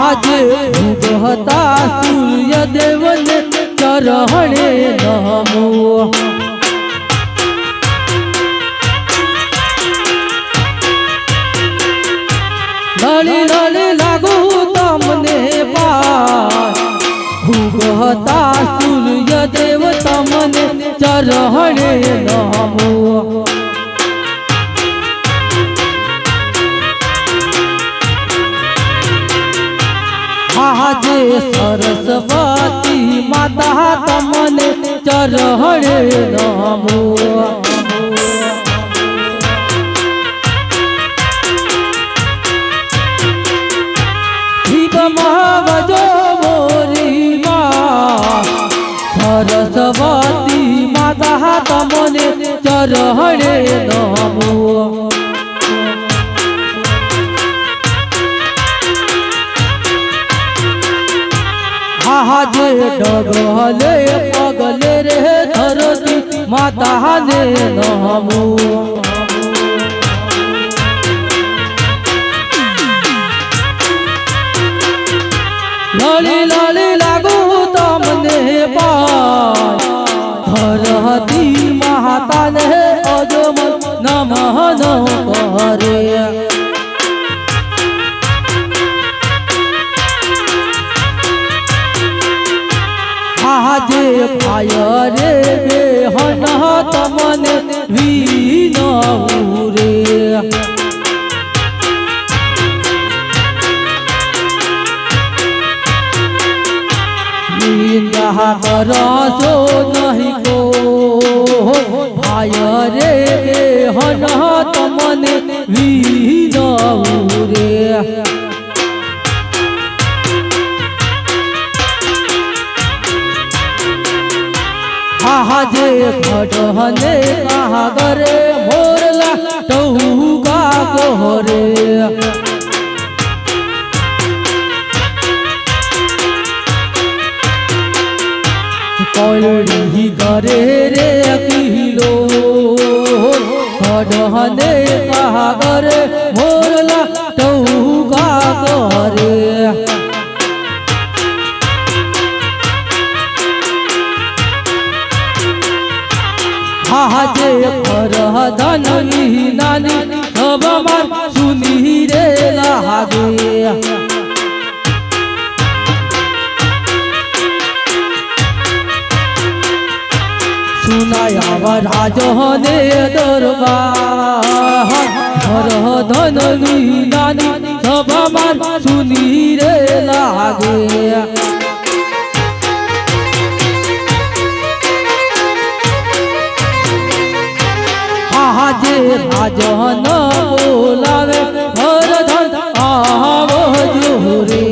આજે ઉગતા સૂર્ય દેવને ચરણે નમો લળી લળી લાગુ તમને ઉગતા સૂર્ય દેવ તમને ચરણે નમો આજે સરસ્વતી માતા તમને ચરણે નમો વજો મોરી માં સરસ્વતી માતા તમને ચરણે નમો આજે ડગલે પગલે રે ધરતી માતાને નમો લળી લળી લાગુ તમને ધરતી માતાને અજમ નમઃ કરે આજે ભાય રે બેહન તમને વિનવું રે કરશો નહીં કો ભાય રે બેહન તમને વિનવું રે આજે ઘટને કાગરે મોરલા ટૌકા કોરે કોલડી કરે રે કિલો ઘટને કાગરે મોરલા ટૌકા કરે આજે પરધનની નાની સભામાં સુની રે લાગે સુનાયા રાજને દરબાર પરધનની નાની સભામાં સુની રે લાગે આજે રાજન બોલાવે ભરધન આવજો રે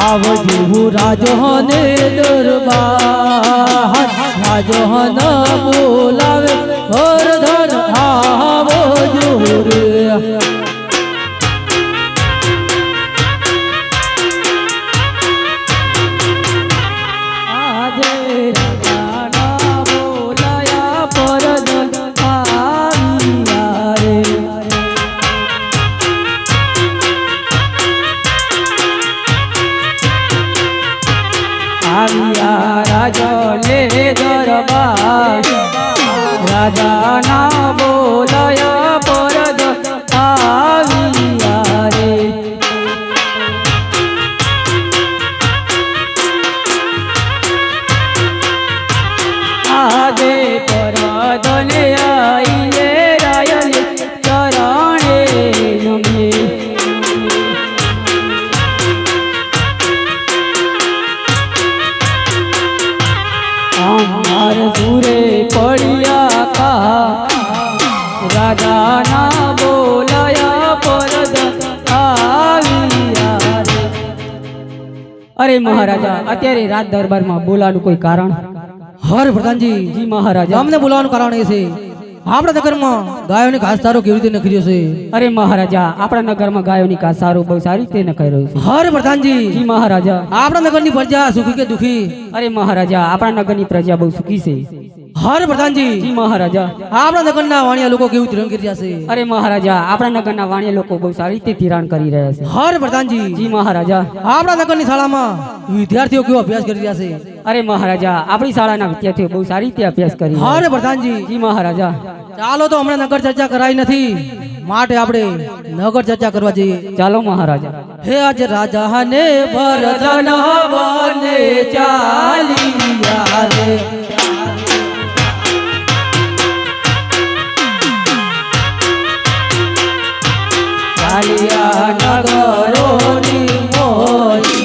આવજો રાજને દરબાર રાજન બોલાવે ભરધન આવજો રે રાજાના બોલાયા પરદ આવ્યા રે આજે પરદને આઈને રાયને ચરણે નમીએ અમાર સુરે પડ્યા કા રાજાના બોલાયા પરદ આવ્યા રે અરે મહારાજા અત્યારે રાજ દરબારમાં બોલાવાનું કોઈ કારણ હર પ્રધાનજી જી મહારાજા અમને બોલાવાનું કારણ એ છે આપણા નગરમાં ગાયોની ઘાસચારો કેવી રીતે નખર્યો છે અરે મહારાજા આપણા નગરમાં ગાયોની ઘાસચારો બહુ સારી રીતે નખાઈ રહ્યો છે હર પ્રધાનજી જી મહારાજા આપણા નગરની પ્રજા સુખી કે દુખી અરે મહારાજા આપણા નગરની પ્રજા બહુ સુખી છે હર પ્રધાનજી જી મહારાજા આપણા નગરના વાણિયા લોકો કેવું તિરણ કરી રહ્યા છે અરે મહારાજા આપણા નગરના વાણિયા લોકો બહુ સારી રીતે તિરાણ કરી રહ્યા છે હર પ્રધાનજી જી મહારાજા આપણા નગરની શાળામાં વિદ્યાર્થીઓ કેવો અભ્યાસ કરી રહ્યા છે અરે મહારાજા આપણી શાળાના વિદ્યાર્થીઓ બહુ સારી રીતે અભ્યાસ કરી હર પ્રધાનજી જી મહારાજા ચાલો તો હમણાં નગર ચર્ચા કરાઈ નથી માટે આપણે નગર ચર્ચા કરવા જઈએ ચાલો મહારાજા હે આજ રાજા ને ભરતન વને ચાલિયા રે ચાલિયા નગરોની મોઈ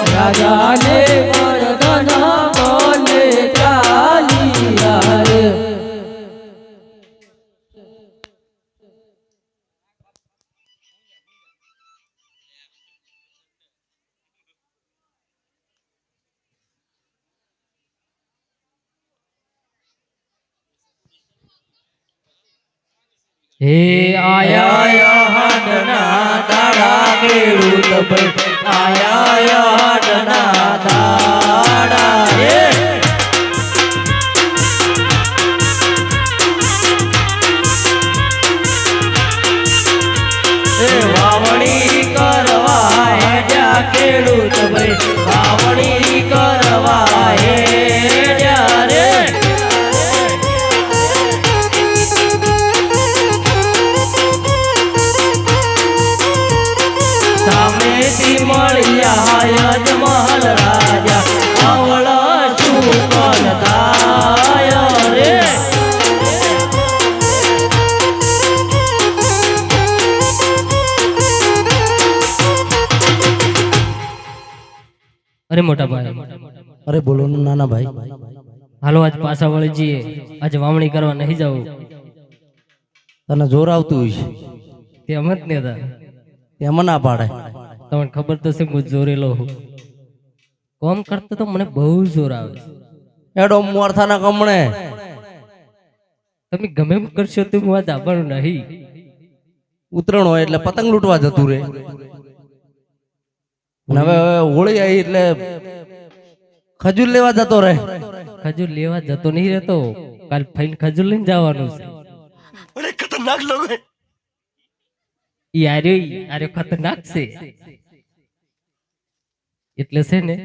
રાજા ને ભરતન વને ચાલિયા રે હે આયા હાડના દાડા ખેડૂત ભાઈ આયા હાડના દાડા રે એ વાવણી કરવા હેડ્યા ખેડૂત ભાઈ વાવણી કરવા હેડ્યા રે સામેથી મળ્યા યજમલ રાજા અવળ શુકલ થાય રે અરે મોટા ભાઈ અરે બોલો ને નાના ભાઈ હાલો આજ પાછા વળી જઈએ આજે વાવણી કરવા નહીં જવું તને જોર આવતું હોય છે તે અમત ને હતા એમાં ના પાડે તમને ખબર તો છે હું જોરેલો હું કોમ કરતો તો મને બહુ જોર આવે એડો મોરથાના કમણે તમે ગમે એમ કરશો તો હું આ દાબાનું નહીં ઉતરણ હોય એટલે પતંગ લૂંટવા જતું રે અને હવે હોળી આવી એટલે ખજૂર લેવા જતો રહે ખજૂર લેવા જતો નહીં રહેતો કાલ ફાઈન ખજૂર લઈને જવાનું છે અરે ખતરનાક લોકો ઈ આર્યો ખતરનાક છે એટલે છે ને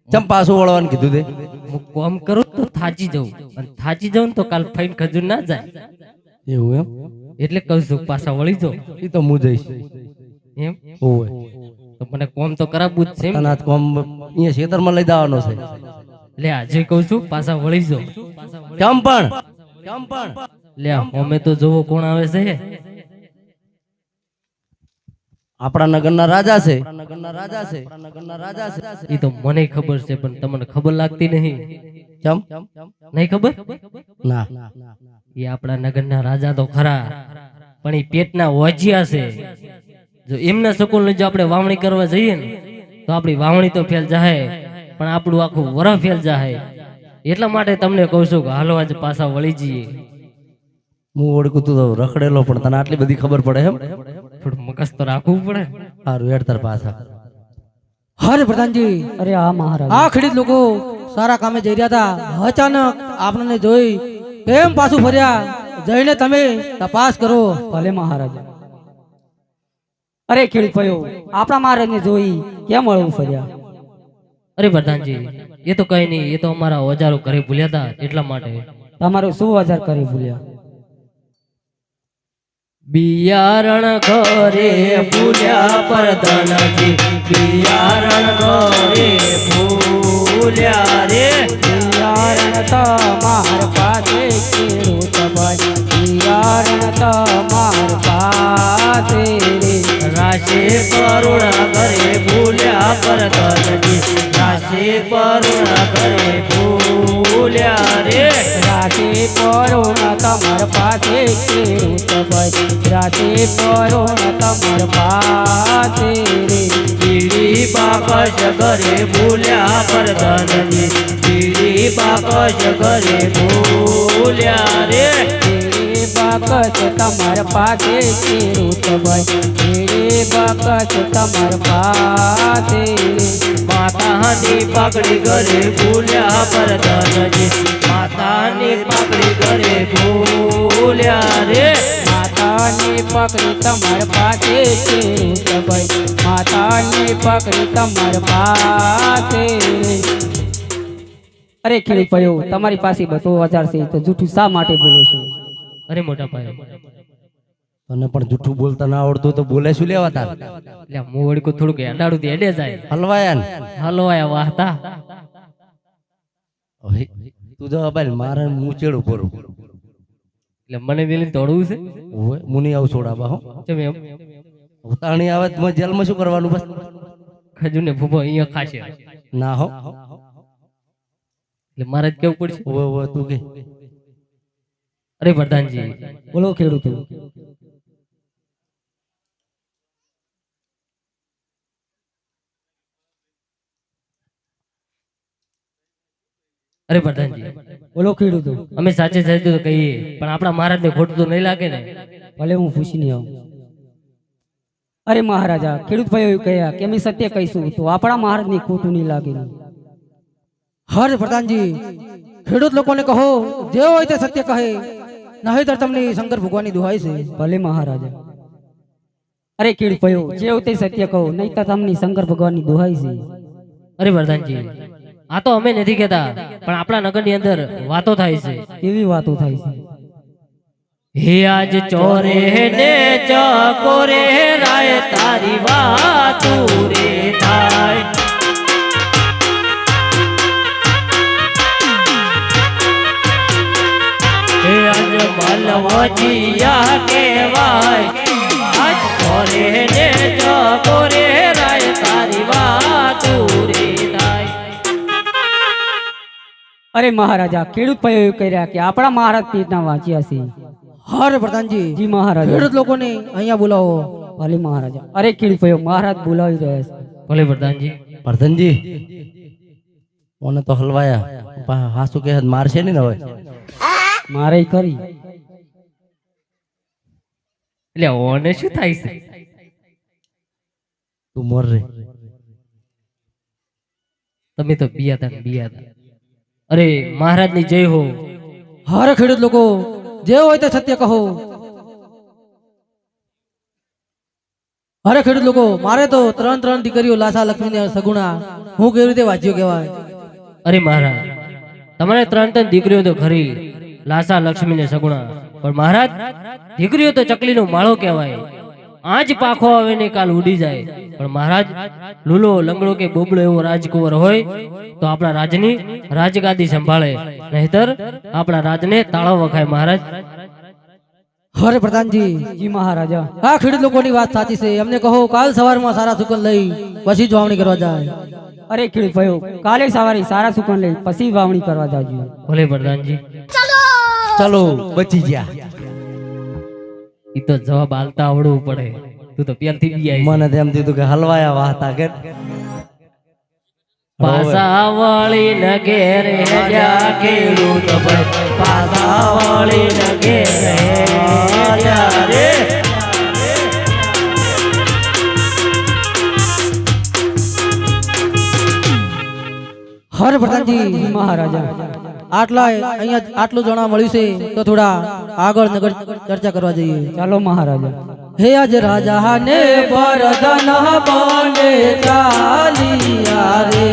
ચમ પાછું વળવાનું કીધું તે હું કોમ કરું તો થાચી જાઉં અને થાચી જાઉં તો કાલ ફાઈન ખજૂર ના જાય એવું એમ એટલે કહું છું પાછા વળી જાઉં એ તો હું જઈશ એમ ઓય તો મને કોમ તો કરાવવું જ છે એમ. તને આજ કોમ અહીંયા ખેતરમાં લઈ જવાનો છે લે આજે કહું છું પાછા વળી જાઉં કેમ પણ લે અમે તો જોવો કોણ આવે છે આપણા નગરના રાજા છે એ તો મને ખબર છે પણ તમને ખબર લાગતી નહીં ચમ નહીં ખબર ના એ આપણા નગરના રાજા તો ખરા પણ એ પેટના ઓજિયા છે જો એમના સકુલ જો આપણે વાવણી કરવા જઈએ ને તો આપણી વાવણી તો ફેલ જાય પણ આપણું આખું વરહ ફેલ જાય એટલા માટે તમને કહું છું કે હાલો આજે પાછા વળી જઈએ હું ઓળખું તું તો રખડેલો પણ તને આટલી બધી ખબર પડે એમ થોડું મગજ તો રાખવું પડે સારું હેડતર પાછા હર પ્રધાનજી અરે આ મહારાજ આ ખેડૂત લોકો સારા કામે જઈ રહ્યા હતા અચાનક આપણને જોઈ કેમ પાછું ફર્યા જઈને તમે તપાસ કરો ભલે મહારાજા અરે ખેડૂત ભાઈઓ આપણા મહારાજને જોઈ કેમ મળવું ફર્યા અરે પ્રધાનજી એ તો કઈ નહીં એ તો અમારા ઓજારો ઘરે ભૂલ્યા હતા એટલા માટે તમારો શું હજાર કરી ભૂલ્યા બિયારણ ઘરે ભૂલ્યા પ્રધાનજી બિયારણ ઘરે ભૂલ્યા રે બિયારણ તમાર પાસે ખેડૂત ભાઈ બિયારણ તમાર પાસે રે રાશે કરુણા કરે ભૂલ્યા પ્રધાનજી રાશે કરુણા કરે ભૂલ્યા રે રાતે પરોણ તમાર પાસે ખેડૂત ભાઈ રાતે પરોણ તમાર પાસે રે બીડી બાકસ ઘરે ભૂલ્યા પ્રધાનજી બીડી બાકસ ઘરે ભૂલ્યા રે તેરે બકસ તમાર પાસે ખેડૂતભાઈ એ બકસ તમાર પાસે માતાની પકડી ઘરે ભૂલ્યા પ્રધાનજી માતાની પકડી ઘરે ભૂલ્યા રે માતાની પકડી તમાર પાસે ખેડૂતભાઈ માતાની પકડી તમાર પાસે અરે ખેડૂત ભાઈઓ તમારી પાસે બધો ઓજાર છે તો જૂઠું શા માટે બોલો છો? અરે મોટા ભાઈ તને પણ જૂઠું બોલતા ના આવડતું તો બોલે શું લેવા તાર? એટલે હું વળી થોડુંક હેડાડું થી હેડે જાય હલવાયા ને હલવાયા વાહતા હવે તું જવા ભાઈ મારે મૂચેડું ભરું એટલે મને વેલી દોડવું છે ઓય મુની આવું છોડાવા હો કેમ એમ ઉતારણી આવે તો જેલમાં શું કરવાનું બસ? ખજૂર ને ભૂભો અહીંયા ખાશે ના હો એટલે મારે જ કેવું પડશે ઓય ઓય તું કે અરે પ્રધાનજી બોલો ખેડૂતો અરે પ્રધાનજી બોલો ખેડૂતો અમે સાચે સાચું તો કહીએ પણ આપણા મહારાજ ને ખોટું તો નહીં લાગે ને ભલે હું પૂછી નહીં આવું. અરે મહારાજા ખેડૂત ભાઈઓ એવું કહ્યા કે અમે સત્ય કહીશું તો આપણા મહારાજ ને ખોટું નહીં લાગે. હર પ્રધાનજી ખેડૂત લોકોને કહો જે હોય તે સત્ય કહે નહીંતર તમને શંકર ભગવાનની દુહાઈ છે. ભલે મહારાજા. અરે ખેડૂત ભાઈઓ જે હોય તે સત્ય કહો નહીંતર તમને શંકર ભગવાનની દુહાઈ છે. અરે પ્રધાનજી આ તો અમે નથી કહેતા પણ આપણા નગરની અંદર વાતો થાય છે. કેવી વાતો થાય છે? હે આજ ચોરે ને ચકોરે રાય તારી વાતો રે થાય હે આજ માલવજીયા કહેવાય આજ ચોરે ને ચકોરે રાય તારી વાતો રે થાય. અરે મહારાજા ખેડૂત ભાઈઓ એવું કહી રહ્યા કે આપણા મહારાજ પેટના વાંચ્યા છે. હર પ્રધાનજી જી મહારાજ ખેડૂત લોકોને અહીંયા બોલાવો. ભલે મહારાજા. અરે ખેડૂત ભાઈઓ મહારાજ બોલાવી રહ્યા છે. ભલે પ્રધાનજી. પ્રધાનજી મને તો હલવાયા હાસુ કે મારશે ને હવે મારે કરી એટલે ઓને શું થાય છે? તું મોર રે તમે તો બિયા હતા. અરે મહારાજની જય હો. હર ખેડૂત લોકો જે હોય તે સત્ય કહો. અરે ખેડૂત લોકો મારે તો ત્રણ દીકરીઓ લાસા લક્ષ્મી ને સગુણા હું કેવી રીતે વાંચ્યો કહેવાય. અરે મહારાજ તમારે ત્રણ દીકરીઓ તો ખરી લાસા લક્ષ્મી ને સગુણા પણ મહારાજ દીકરીઓ તો ચકલીનો માળો કહેવાય. આજ પાખો આવે ને કાલ ઉડી જાય પણ મહારાજ લૂલો લંગડો કે બોબડો એવો રાજકુંવર હોય તો આપણા રાજની રાજગાદી સંભાળે નહીતર આપણા રાજને તાળો વખાય. મહારાજ. હરે પ્રધાનજી જી મહારાજા આ ખેડૂત લોકોની વાત સાચી છે. અમને કહો કાલ સવારમાં સારા સુકન લઈ પછી જ વાવણી કરવા જાય. અરે ખેડૂત ભાઈઓ કાલે સવારે સારા સુકન લઈ પછી વાવણી કરવા જાજો. ભલે પ્રધાનજી. ચાલો બચી ગયા. ઈ તો જવાબ આલતા આવડવું પડે. તું તો પહેલથી બી આવી. મને તેમ થયું કે હલવાયા વાહતા કે પાસા વળી ન ઘેર હેડ્યા ખેડૂત ભાઈ પાસા વળી ન ઘેર હેડ્યા રે. હર પ્રધાનજી મહારાજા આટલા અહીંયા આટલું જાણવા મળ્યું છે તો થોડા આગળ નગર ચર્ચા કરવા જઈએ. ચાલો મહારાજા. હે આજ રાજા ને બરદન બને ચાલિયા રે